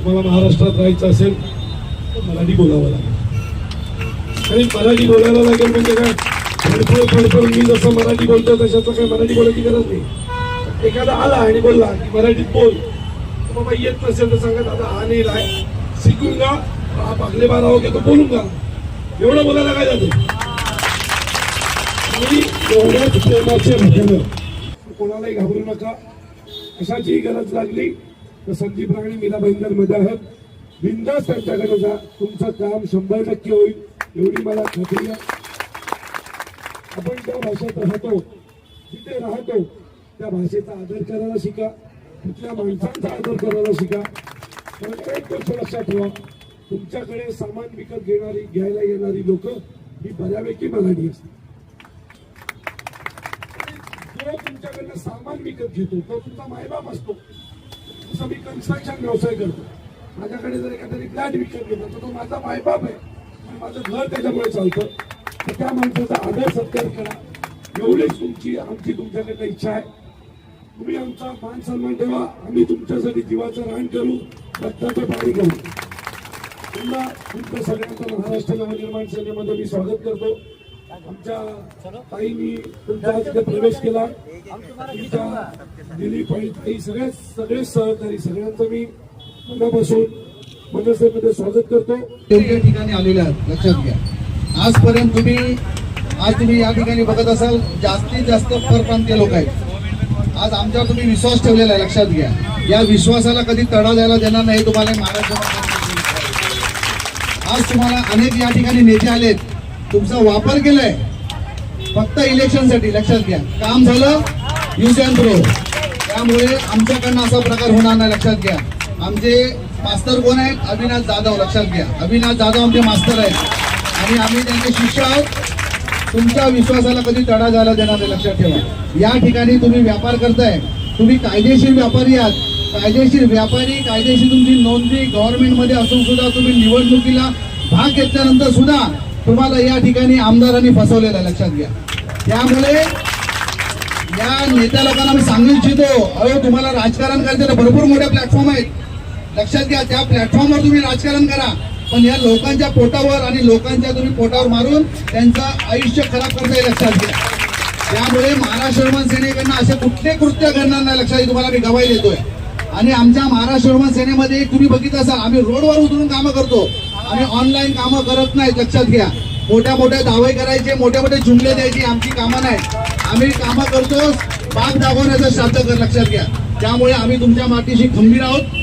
तुम्हाला महाराष्ट्रात राहायचं असेल तर मराठी बोलावं लागेल. आणि मराठी बोलायला लागेल म्हणजे काय, फडफड मी जसं मराठी बोलतो तशाचं काही मराठी बोलायची गरज नाही. एखादा आला आणि बोलला की मराठीत बोल, बाबा येत नसेल तर सांगा दादा हा नाही राय शिकूंगा, आप अगले बार आओगे तो बोलूंगा, एवढं बोलायला काय जाते. आणि एवढ्याच प्रेमाचे भजन, कोणालाही घाबरू नका. कशाची गरज लागली तर संदीप राणे मीरा भाईंदर मध्ये आहेत, बिनधास्त त्यांच्याकडे जा, तुमचं काम 100% होईल एवढी मला खात्री आहे. आपण त्या भाषेत राहतो, जिथे राहतो त्या भाषेचा आदर करायला शिका, कुठल्या माणसांचा आदर करायला शिका. पण एक गोष्ट लक्षात ठेवा, तुमच्याकडे सामान विकत घ्यायला येणारी लोक ही बऱ्यापैकी मराठी असतात. जो तुमच्याकडनं सामान विकत घेतो तो तुमचा मायबाप असतो. जसं मी कन्स्ट्रक्शन व्यवसाय करतो, माझ्याकडे जर एखाद्याने फ्लॅट विकत घेतला तर तो माझा मायबाप आहे, माझं घर त्याच्यामुळे चालतं. तर त्या माणसाचा आदर सत्कार करा, एवढीच आमची तुमच्याकडे इच्छा आहे. तुम्ही आमचा मान सन्मान ठेवा, आम्ही तुमच्यासाठी जीवाचं रान करू, रक्ताचं पाणी करू. पुन्हा तुमचं सगळ्यांचं महाराष्ट्र नवनिर्माण सेनेमध्ये मी स्वागत करतो. आमच्या ताईंनी तुमच्या तिथे प्रवेश केला, तुमच्या दिलीप आणि ताई सगळे सहकारी सगळ्यांचं मी मनापासून मनसेमध्ये स्वागत करतो. योग्य ठिकाणी आलेले आहात, लक्षात घ्या. आजपर्यंत तुम्ही या ठिकाणी बघत असाल जास्तीत जास्त परप्रांतीय लोक आहेत. आज आमच्यावर तुम्ही विश्वास ठेवलेला आहे, लक्षात घ्या. या विश्वासाला कधी तडा द्यायला देणार नाही तुम्हाला महाराष्ट्र. आज तुम्हाला अनेक या ठिकाणी नेते आलेत, तुमचा वापर केलाय फक्त इलेक्शनसाठी, लक्षात घ्या. काम झालं यूज अँड थ्रो, त्यामुळे आमच्याकडनं असा प्रकार होणार नाही, लक्षात घ्या. आमचे मास्तर कोण आहेत? अविनाश जाधव, लक्षात घ्या. अविनाश जाधव आमचे मास्तर आहेत आणि आम्ही त्यांचे शिष्य आहोत. तुमच्या विश्वासाला कधी तडा जायला देणार नाही, लक्षात ठेवा. या ठिकाणी तुम्ही व्यापार करताय, तुम्ही कायदेशीर व्यापारी आहात. कायदेशीर व्यापारी, कायदेशीर तुमची नोंदणी गव्हर्नमेंटमध्ये असून सुद्धा तुम्ही निवडणुकीला भाग घेतल्यानंतर सुद्धा तुम्हाला या ठिकाणी आमदारांनी फसवलेलं आहे, लक्षात घ्या. त्यामुळे या नेत्या लोकांना मी सांगू इच्छितो, अहो तुम्हाला राजकारण करायचं भरपूर मोठे प्लॅटफॉर्म आहेत, लक्षात घ्या. त्या प्लॅटफॉर्मवर तुम्ही राजकारण करा, पण या लोकांच्या पोटावर आणि लोकांच्या तुम्ही पोटावर मारून त्यांचं आयुष्य खराब करता येईल, लक्षात घ्या. त्यामुळे महाराष्ट्र निर्माण सेनेकडनं असे कुठले कृत्य घडणार नाही, लक्षात. तुम्हाला मी गवाही देतोय. आणि आमच्या महाराष्ट्र निर्माण सेनेमध्ये तुम्ही बघितलं असाल, आम्ही रोडवर उतरून कामं करतो, आम्ही ऑनलाईन कामं करत नाही, लक्षात घ्या. मोठ्या मोठ्या दावे करायचे, मोठे मोठे जुमले द्यायची आमची कामं नाही. आम्ही कामं करतो बाग दाखवण्याचं श्राद्ध कर, लक्षात घ्या. त्यामुळे आम्ही तुमच्या मातीशी खंबीर आहोत.